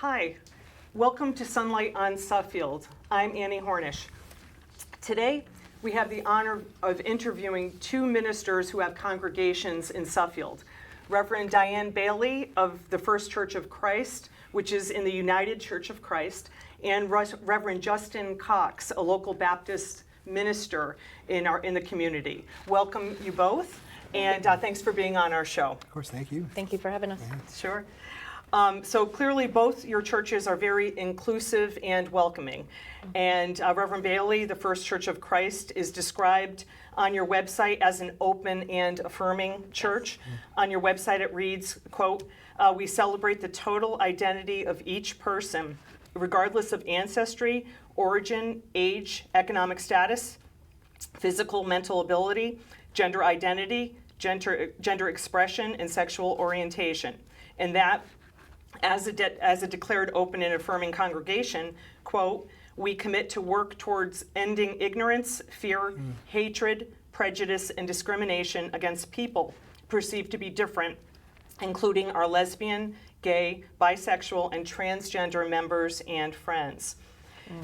Hi, welcome to Sunlight on Suffield. I'm Annie Hornish. Today, we have the honor of interviewing two ministers who have congregations in Suffield. Reverend Diane Bailey of the First Church of Christ, which is in the United Church of Christ, and Reverend Justin Cox, a local Baptist minister in the community. Welcome you both, and thanks for being on our show. Of course, thank you. Thank you for having us. Sure. So clearly both your churches are very inclusive and welcoming. And Reverend Bailey, the First Church of Christ, is described on your website as an open and affirming church. Yes. On your website it reads, quote, we celebrate the total identity of each person, regardless of ancestry, origin, age, economic status, physical, mental ability, gender identity, gender expression, and sexual orientation. And that, as a declared open and affirming congregation, quote, we commit to work towards ending ignorance, fear, hatred, prejudice, and discrimination against people perceived to be different, including our lesbian, gay, bisexual, and transgender members and friends.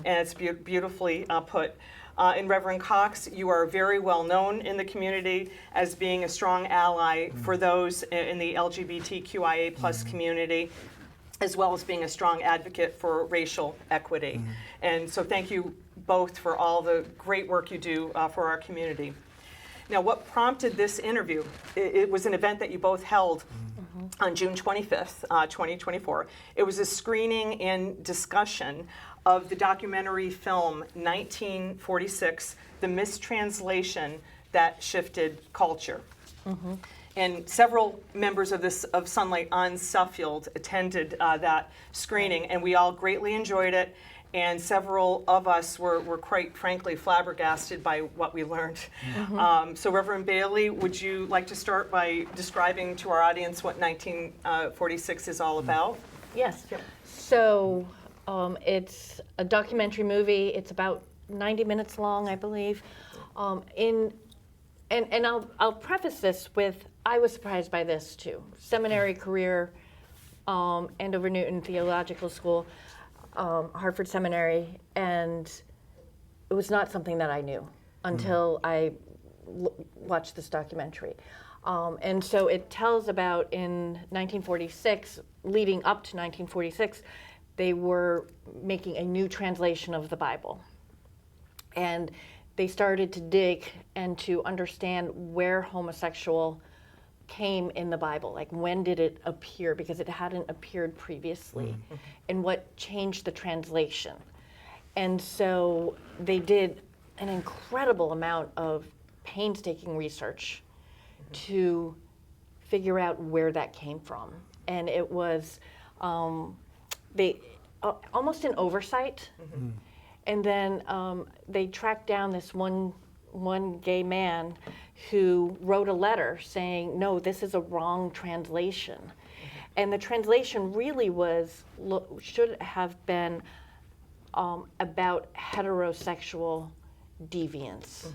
And it's beautifully put. And Reverend Cox, you are very well known in the community as being a strong ally for those in the LGBTQIA plus community, as well as being a strong advocate for racial equity. And so thank you both for all the great work you do for our community. Now, what prompted this interview, it was an event that you both held on June 25th, 2024. It was a screening and discussion of the documentary film 1946, The Mistranslation That Shifted Culture. And several members of Sunlight on Suffield attended that screening, and we all greatly enjoyed it. And several of us were quite frankly flabbergasted by what we learned. So Reverend Bailey, would you like to start by describing to our audience what 1946 is all about? Yes. Yep. So it's a documentary movie. It's about 90 minutes long, I believe. And I'll preface this with, I was surprised by this too. Seminary career, Andover Newton Theological School, Hartford Seminary, and it was not something that I knew until I watched this documentary. And so it tells about in 1946, leading up to 1946, they were making a new translation of the Bible. And they started to dig and to understand where homosexual came in the Bible, like when did it appear, because it hadn't appeared previously, and what changed the translation. And so they did an incredible amount of painstaking research to figure out where that came from. And it was almost an oversight. And then they tracked down this one gay man who wrote a letter saying, no, this is a wrong translation. And the translation really should have been about heterosexual deviance.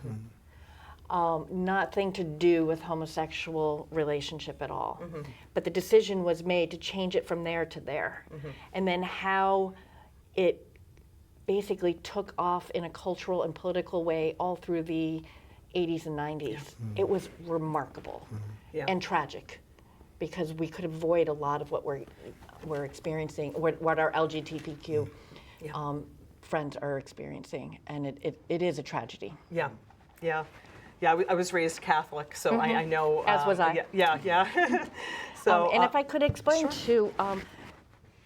Nothing to do with homosexual relationship at all. But the decision was made to change it from there to there. And then how it basically took off in a cultural and political way all through the 80s and 90s. It was remarkable and tragic, because we could avoid a lot of what we're experiencing, what our LGBTQ friends are experiencing, and it is a tragedy. Yeah. I was raised Catholic, so I know. As was I. Yeah. So, and if I could explain too,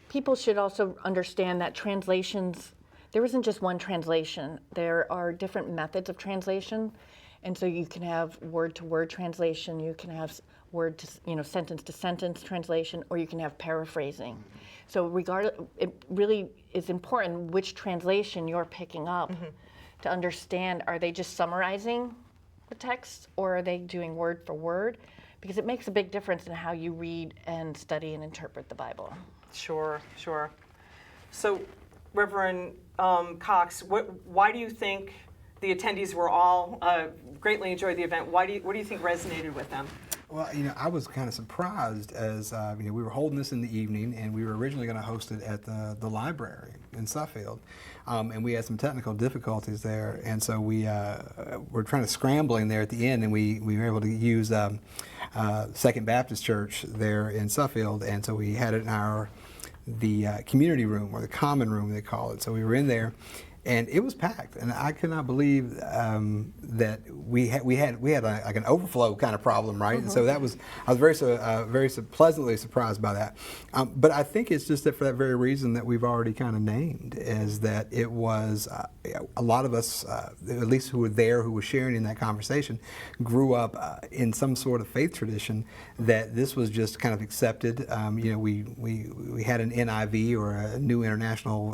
people should also understand that translations, there isn't just one translation. There are different methods of translation, and so you can have word-to-word translation, you can have sentence-to-sentence translation, or you can have paraphrasing. So it really is important which translation you're picking up to understand, are they just summarizing the text, or are they doing word for word? Because it makes a big difference in how you read and study and interpret the Bible. Sure. So, Reverend Cox, why do you think the attendees were all greatly enjoyed the event? What do you think resonated with them? Well, I was kind of surprised as we were holding this in the evening, and we were originally going to host it at the library in Suffield, and we had some technical difficulties there, and so we were trying to scrambling there at the end, and we were able to use Second Baptist Church there in Suffield, and so we had it in the community room, or the common room they call it. So we were in there, and it was packed, and I could not believe that we had like an overflow kind of problem, right? And so I was very pleasantly surprised by that. But I think it's just that for that very reason that we've already kind of named, is that it was a lot of us, at least who were there, who were sharing in that conversation, grew up in some sort of faith tradition that this was just kind of accepted. We had an NIV, or a New International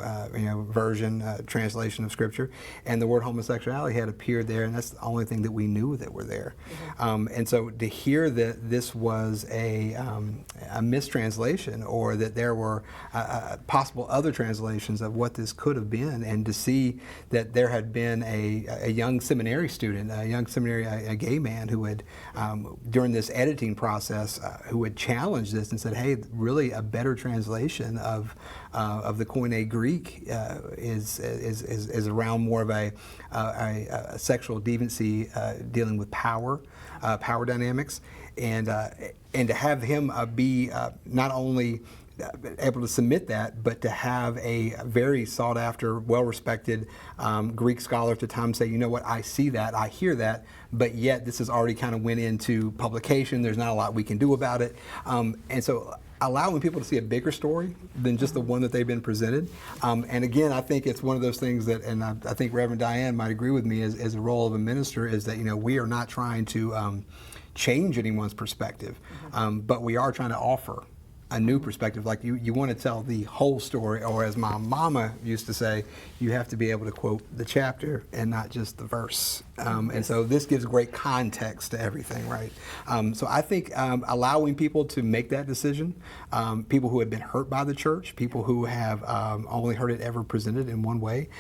version translation of Scripture, and the word homosexuality had appeared there, and that's the only thing that we knew that were there. And so to hear that this was a mistranslation, or that there were possible other translations of what this could have been, and to see that there had been a young seminary student, a gay man who had, during this editing process, who had challenged this and said, hey, really a better translation of the Koine Greek is around more of a sexual deviancy, dealing with power dynamics, and to have him be not only able to submit that, but to have a very sought after, well-respected Greek scholar at the time say, you know what, I see that, I hear that, but yet this has already kind of went into publication, there's not a lot we can do about it. And so allowing people to see a bigger story than just the one that they've been presented. And again, I think it's one of those things that, and I think Reverend Diane might agree with me as a role of a minister, is that, we are not trying to change anyone's perspective, but we are trying to offer a new perspective. Like you want to tell the whole story, or as my mama used to say, you have to be able to quote the chapter and not just the verse. And so this gives great context to everything, right? So I think allowing people to make that decision, people who have been hurt by the church, people who have only heard it ever presented in one way,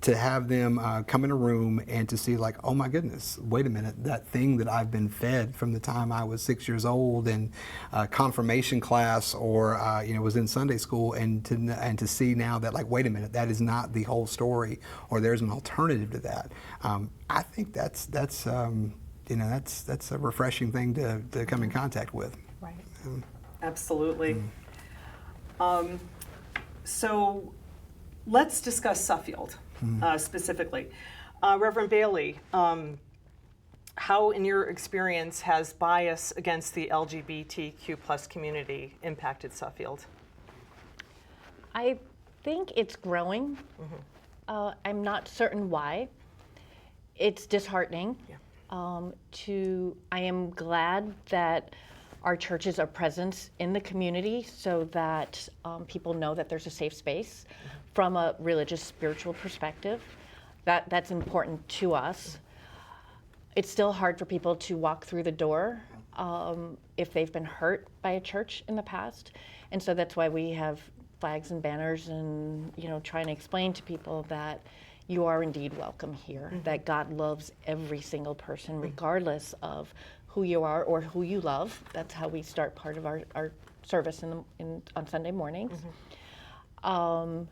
to have them come in a room and to see like, oh my goodness, wait a minute, that thing that I've been fed from the time I was 6 years old in confirmation class, or was in Sunday school, and to see now that, like, wait a minute, that is not the whole story, or there's an alternative to that. I think that's a refreshing thing to come in contact with. Right. Absolutely. So let's discuss Suffield specifically. Reverend Bailey, how, in your experience, has bias against the LGBTQ plus community impacted Suffield? I think it's growing. I'm not certain why. It's disheartening. Yeah. I am glad that our churches are present in the community, so that people know that there's a safe space from a religious, spiritual perspective. That's important to us. It's still hard for people to walk through the door if they've been hurt by a church in the past. And so that's why we have flags and banners, and trying to explain to people that you are indeed welcome here, that God loves every single person, regardless of who you are or who you love. That's how we start part of our service on Sunday mornings. And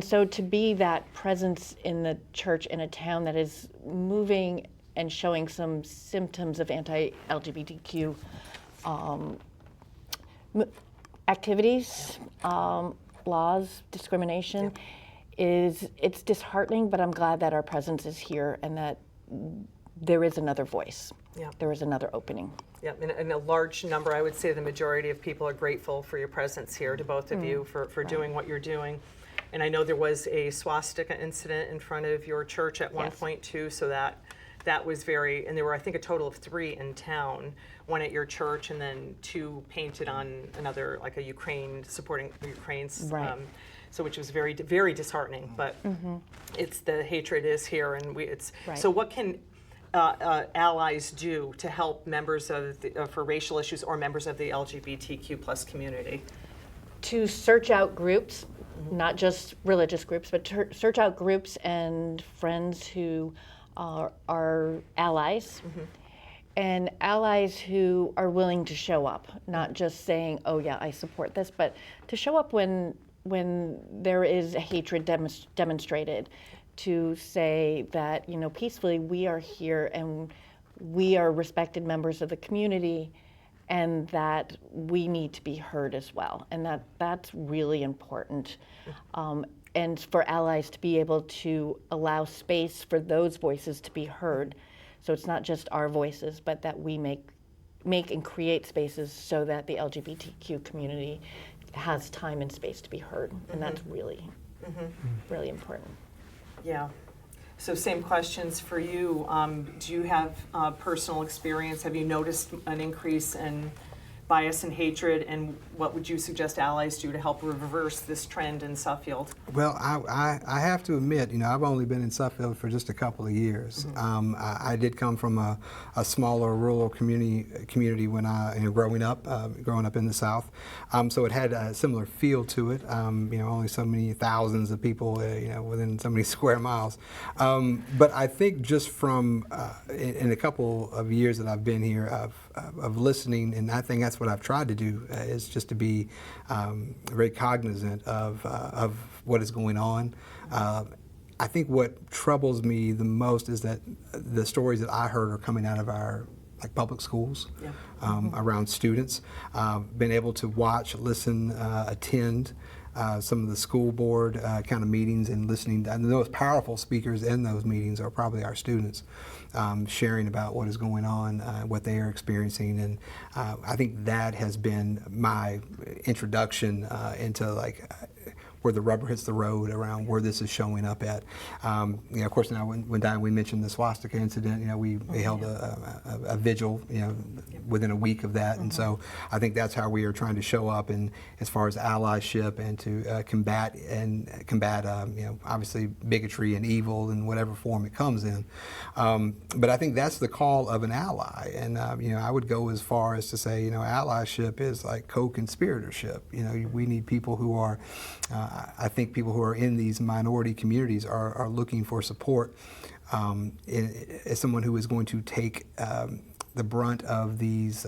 so to be that presence in the church in a town that is moving and showing some symptoms of anti-LGBTQ activities, laws, discrimination, it's disheartening, but I'm glad that our presence is here and that there is another voice. Yeah. There is another opening. Yeah, and a large number, I would say the majority of people are grateful for your presence here, to both of you, for doing what you're doing. And I know there was a swastika incident in front of your church at one point too, so that was very, and there were, I think, a total of 3 in town, 1 at your church, and then 2 painted on another, like a Ukraine, supporting Ukraine's, Right. So which was very, very disheartening, but it's, the hatred is here, and it's, Right. so what can allies do to help members of for racial issues or members of the LGBTQ plus community? To search out groups, not just religious groups, but search out groups and friends who are allies, and allies who are willing to show up, not just saying, "Oh yeah, I support this," but to show up when there is a hatred demonstrated, to say that, you know, peacefully, we are here and we are respected members of the community, and that we need to be heard as well, and that's really important. And for allies to be able to allow space for those voices to be heard. So it's not just our voices, but that we make and create spaces so that the LGBTQ community has time and space to be heard. And that's really, really important. Yeah. So same questions for you. Do you have personal experience? Have you noticed an increase in bias and hatred, and what would you suggest allies do to help reverse this trend in Suffield? Well, I have to admit, you know, I've only been in Suffield for just a couple of years. I did come from a smaller rural community when growing up in the South. So it had a similar feel to it. You know, only so many thousands of people, you know, within so many square miles. But I think just from in a couple of years that I've been here of listening, and I think that's what I've tried to do, is just to be very cognizant of what is going on. I think what troubles me the most is that the stories that I heard are coming out of our public schools, around students. Been able to watch, listen, attend some of the school board kind of meetings and listening. And the most powerful speakers in those meetings are probably our students, sharing about what is going on, what they are experiencing. And I think that has been my introduction into where the rubber hits the road around where this is showing up at. You know, of course, now when Diane, we mentioned the swastika incident, you know, we held a vigil, you know, within a week of that. And so I think that's how we are trying to show up, and as far as allyship and to combat, you know, obviously bigotry and evil in whatever form it comes in. But I think that's the call of an ally. And, you know, I would go as far as to say, you know, allyship is like co-conspiratorship. You know, we need people who are, I think people who are in these minority communities are looking for support as someone who is going to take the brunt of these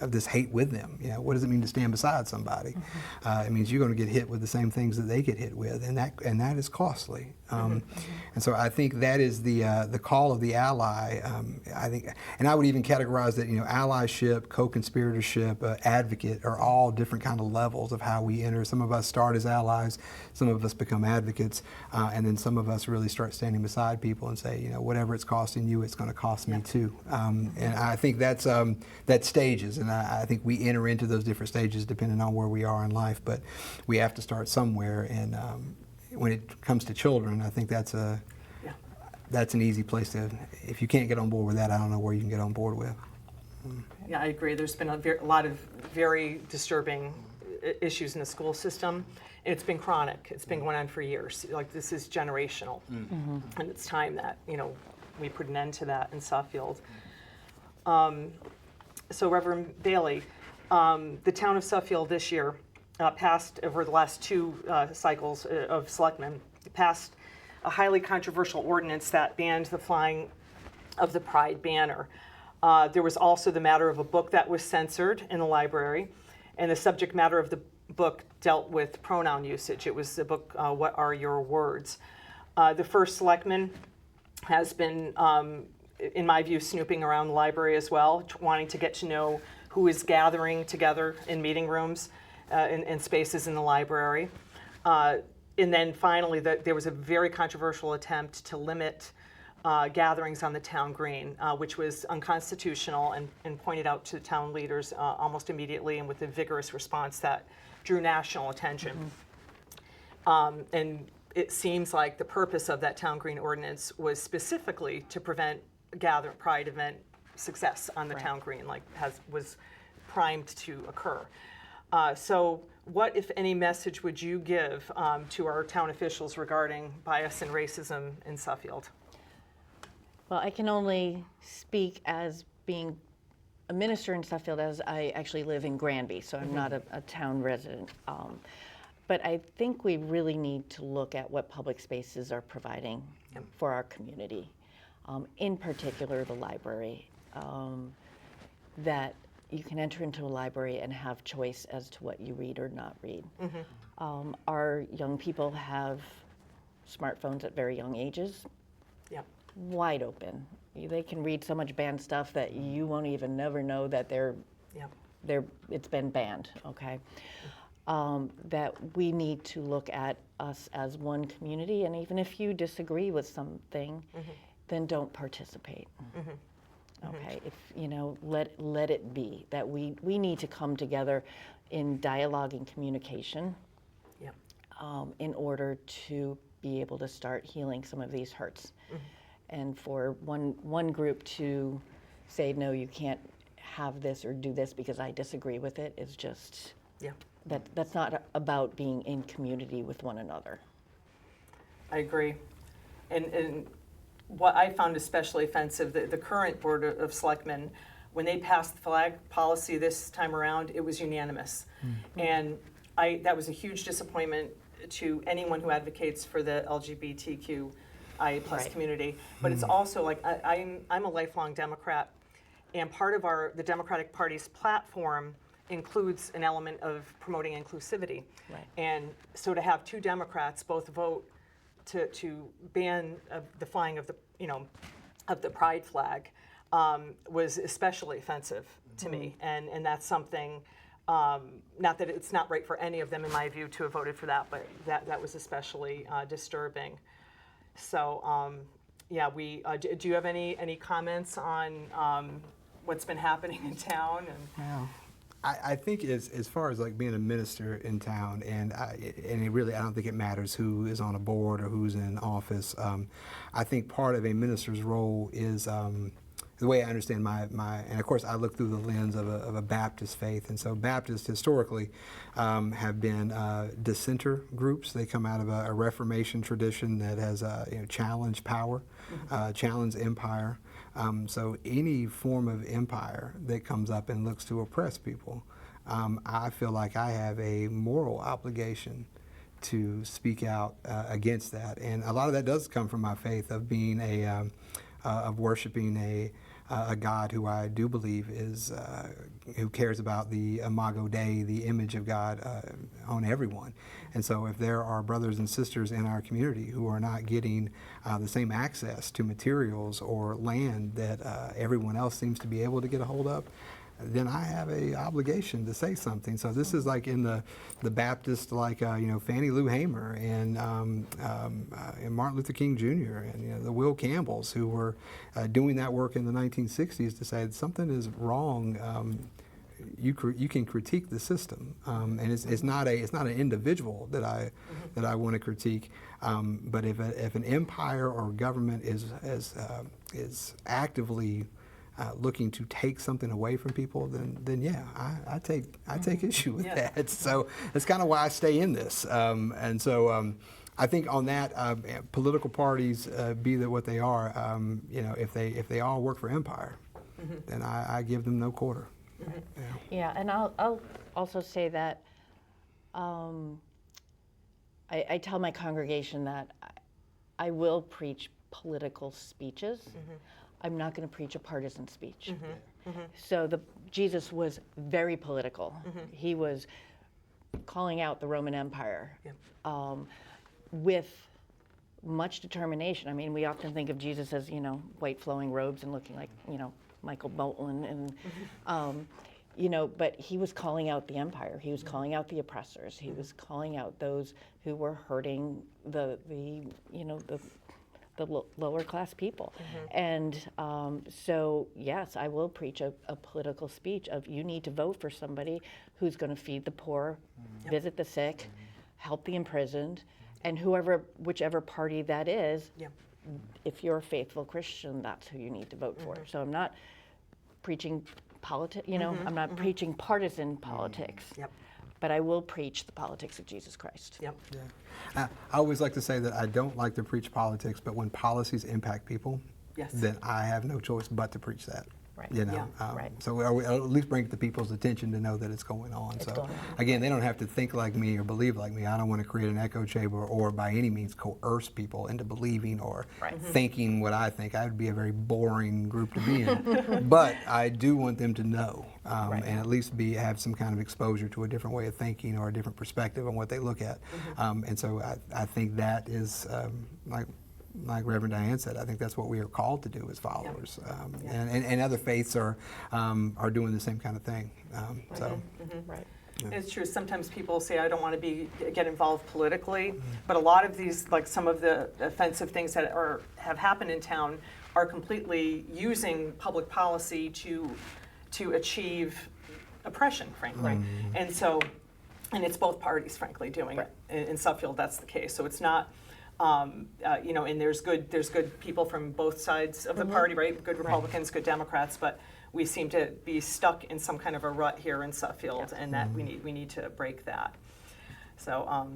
of this hate with them. You know, what does it mean to stand beside somebody? It means you're going to get hit with the same things that they get hit with, and that is costly. And so I think that is the call of the ally. I think, and I would even categorize that, you know, allyship, co-conspiratorship, advocate are all different kind of levels of how we enter. Some of us start as allies, some of us become advocates, and then some of us really start standing beside people and say, you know, whatever it's costing you, it's going to cost me too. And I think that's that stages, and I think we enter into those different stages depending on where we are in life. But we have to start somewhere, and when it comes to children, I think that's an easy place to. If you can't get on board with that, I don't know where you can get on board with. Yeah, I agree. There's been a lot of very disturbing issues in the school system. It's been chronic. It's been going on for years. Like, this is generational, and it's time that, you know, we put an end to that in Suffield. So, Reverend Bailey, the town of Suffield this year passed, over the last two cycles of selectmen, passed a highly controversial ordinance that banned the flying of the Pride banner. There was also the matter of a book that was censored in the library, and the subject matter of the book dealt with pronoun usage. It was the book, What Are Your Words? The first selectman has been, in my view, snooping around the library as well, wanting to get to know who is gathering together in meeting rooms, in spaces in the library. And then finally, there was a very controversial attempt to limit gatherings on the town green, which was unconstitutional, and pointed out to town leaders almost immediately, and with a vigorous response that drew national attention. And it seems like the purpose of that town green ordinance was specifically to prevent Pride event success on the town green, like was primed to occur. So what, if any, message would you give to our town officials regarding bias and racism in Suffield? Well, I can only speak as being a minister in Suffield, as I actually live in Granby, so I'm not a town resident. But I think we really need to look at what public spaces are providing for our community, in particular the library. that you can enter into a library and have choice as to what you read or not read. Our young people have smartphones at very young ages, Yep. wide open. They can read so much banned stuff that you won't even never know that Yep. it's been banned, okay? That we need to look at us as one community, and even if you disagree with something, then don't participate. Okay, if let it be that we need to come together in dialogue and communication Yep. in order to be able to start healing some of these hurts. And for one group to say, no, you can't have this or do this because I disagree with it is just, Yeah. that's not about being in community with one another. I agree. And what I found especially offensive, the current Board of Selectmen, when they passed the flag policy this time around, it was unanimous. And that was a huge disappointment to anyone who advocates for the LGBTQI plus Right. community. But it's also like, I'm a lifelong Democrat, and part of the Democratic Party's platform includes an element of promoting inclusivity. Right. And so to have two Democrats both vote to ban the flying of the pride flag was especially offensive to me, and that's something. Not that it's not right for any of them, in my view, to have voted for that, but that was especially disturbing. So, yeah, do you have any comments on what's been happening in town? And I think as far as like being a minister in town, and I don't think it matters who is on a board or who's in office. I think part of a minister's role is the way I understand and of course I look through the lens of a Baptist faith, and so Baptists historically have been dissenter groups. They come out of a Reformation tradition that has challenged power, challenged empire. So any form of empire that comes up and looks to oppress people, I feel like I have a moral obligation to speak out against that, and a lot of that does come from my faith of being of worshiping a God who I do believe is who cares about the Imago Dei, the image of God on everyone. And so if there are brothers and sisters in our community who are not getting the same access to materials or land that everyone else seems to be able to get a hold of, then I have a obligation to say something. So this is like in the Baptist, like Fannie Lou Hamer and Martin Luther King Jr. and the Will Campbells, who were doing that work in the 1960s to say that something is wrong. You can critique the system, and it's not an individual that I want to critique. But if an empire or government is actively looking to take something away from people, then yeah, I take issue with that. So that's kind of why I stay in this. And so I think on that, political parties, be that what they are, if they all work for empire, then I give them no quarter. Yeah, and I'll also say that I tell my congregation that I will preach political speeches. I'm not going to preach a partisan speech. So Jesus was very political. He was calling out the Roman Empire with much determination. I mean, we often think of Jesus as, white flowing robes and looking like, Michael Bolton, and but he was calling out the empire. He was calling out the oppressors. He was calling out those who were hurting the lower class people. And so, yes, I will preach a political speech of you need to vote for somebody who's going to feed the poor, visit the sick, help the imprisoned, and whichever party that is, if you're a faithful Christian, that's who you need to vote for. So I'm not preaching politics, I'm not preaching partisan politics. But I will preach the politics of Jesus Christ. Yep. I always like to say that I don't like to preach politics, but when policies impact people, then I have no choice but to preach that. Right. You know, Yeah. Right. so we at least bring it to people's attention to know that it's going on. So going on. again, they don't have to think like me or believe like me. I don't want to create an echo chamber or by any means coerce people into believing or thinking what I think. I would be a very boring group to be in. But I do want them to know and at least have some kind of exposure to a different way of thinking or a different perspective on what they look at. And so I think that is like Reverend Diane said, I think that's what we are called to do as followers, and other faiths are doing the same kind of thing. So, Right. It's true. Sometimes people say, I don't want to get involved politically, but a lot of these, like some of the offensive things that have happened in town are completely using public policy to achieve oppression, frankly. And so, and it's both parties, frankly, doing it. In Suffield, that's the case. So it's not, you know, and there's good people from both sides of the party, right? Good Republicans, good Democrats, but we seem to be stuck in some kind of a rut here in Suffield, and that we need to break that. So,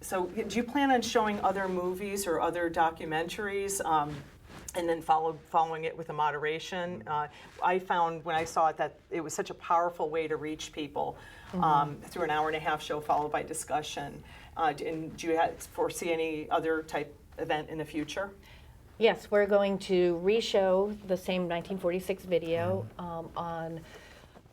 so do you plan on showing other movies or other documentaries, and then following it with a moderation? I found when I saw it that it was such a powerful way to reach people through an hour-and-a-half show followed by discussion. And do you foresee any other type event in the future? Yes, we're going to re-show the same 1946 video on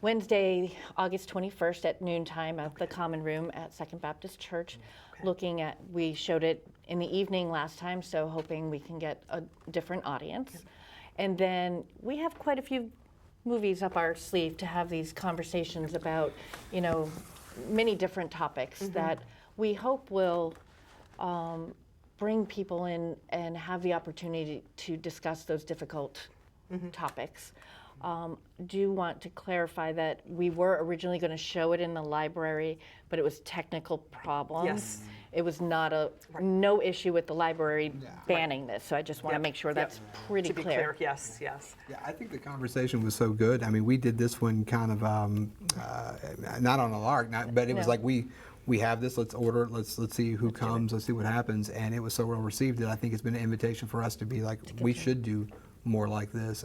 Wednesday, August 21st at noontime at the Common Room at Second Baptist Church. Looking at, we showed it in the evening last time, so hoping we can get a different audience. And then we have quite a few movies up our sleeve to have these conversations about, you know, many different topics that we hope will bring people in and have the opportunity to discuss those difficult topics. Do want to clarify that we were originally going to show it in the library, but it was technical problems. Yes. It was not no issue with the library banning this, so I just want to make sure that's pretty To be clear, yes. yeah, I think the conversation was so good. I mean, we did this one kind of not on a lark, but it was like we have this, let's order it, let's see who comes, let's see what happens, and it was so well received that I think it's been an invitation for us to be like, we should do more like this,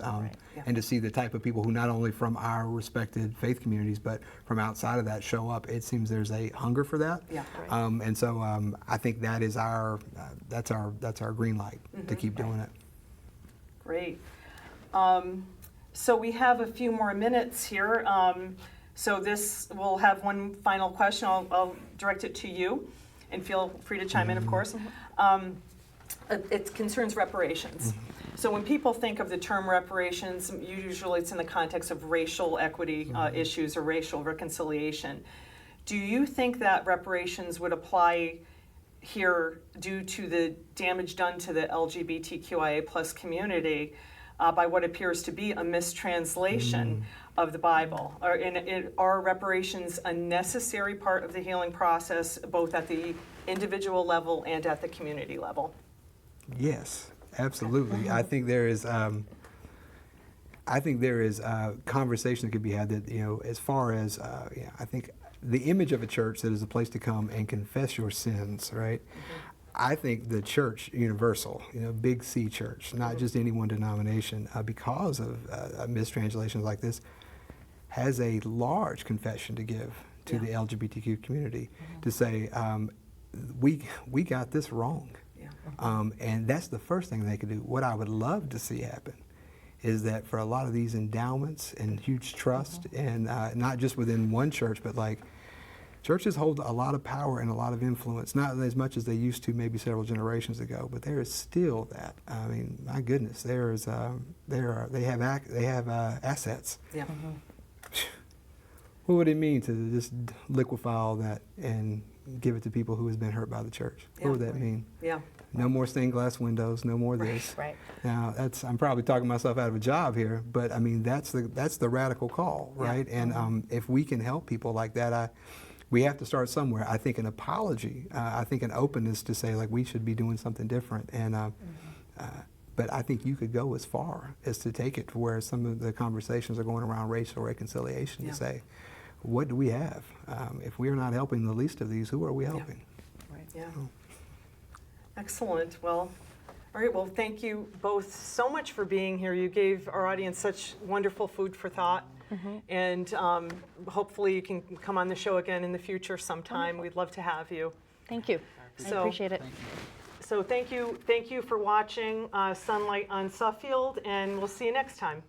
and to see the type of people who not only from our respected faith communities, but from outside of that show up. It seems there's a hunger for that, and so I think that is that's our green light to keep doing it. Great. So we have a few more minutes here. So we'll have one final question. I'll direct it to you, and feel free to chime in, of course. It concerns reparations. So when people think of the term reparations, usually it's in the context of racial equity issues or racial reconciliation. Do you think that reparations would apply here due to the damage done to the LGBTQIA plus community by what appears to be a mistranslation of the Bible? Are reparations a necessary part of the healing process, both at the individual level and at the community level? Yes, absolutely. I think there is conversation that could be had that, you know, as far as I think the image of a church that is a place to come and confess your sins, right? I think the church universal, you know, big C church, not just any one denomination, because of mistranslations like this, has a large confession to give to the LGBTQ community to say, we got this wrong. And that's the first thing they could do. What I would love to see happen is that for a lot of these endowments and huge trust, and not just within one church, but like churches hold a lot of power and a lot of influence, not as much as they used to maybe several generations ago, but there is still that. I mean, my goodness, they have assets. Yeah. What would it mean to just liquefy all that and give it to people who has been hurt by the church? What would that mean? Yeah. No more stained glass windows, no more this. Right. Now, I'm probably talking myself out of a job here, but I mean, that's the radical call, right? And if we can help people like that, we have to start somewhere. I think an apology, I think an openness to say, like, we should be doing something different. And but I think you could go as far as to take it to where some of the conversations are going around racial reconciliation to say, what do we have? If we are not helping the least of these, who are we helping? Right. Yeah. Excellent. Well, All right, well, thank you both so much for being here. You gave our audience such wonderful food for thought. And hopefully you can come on the show again in the future sometime. We'd love to have you. Thank you. I appreciate it. So thank you for watching Sunlight on Suffield, and we'll see you next time.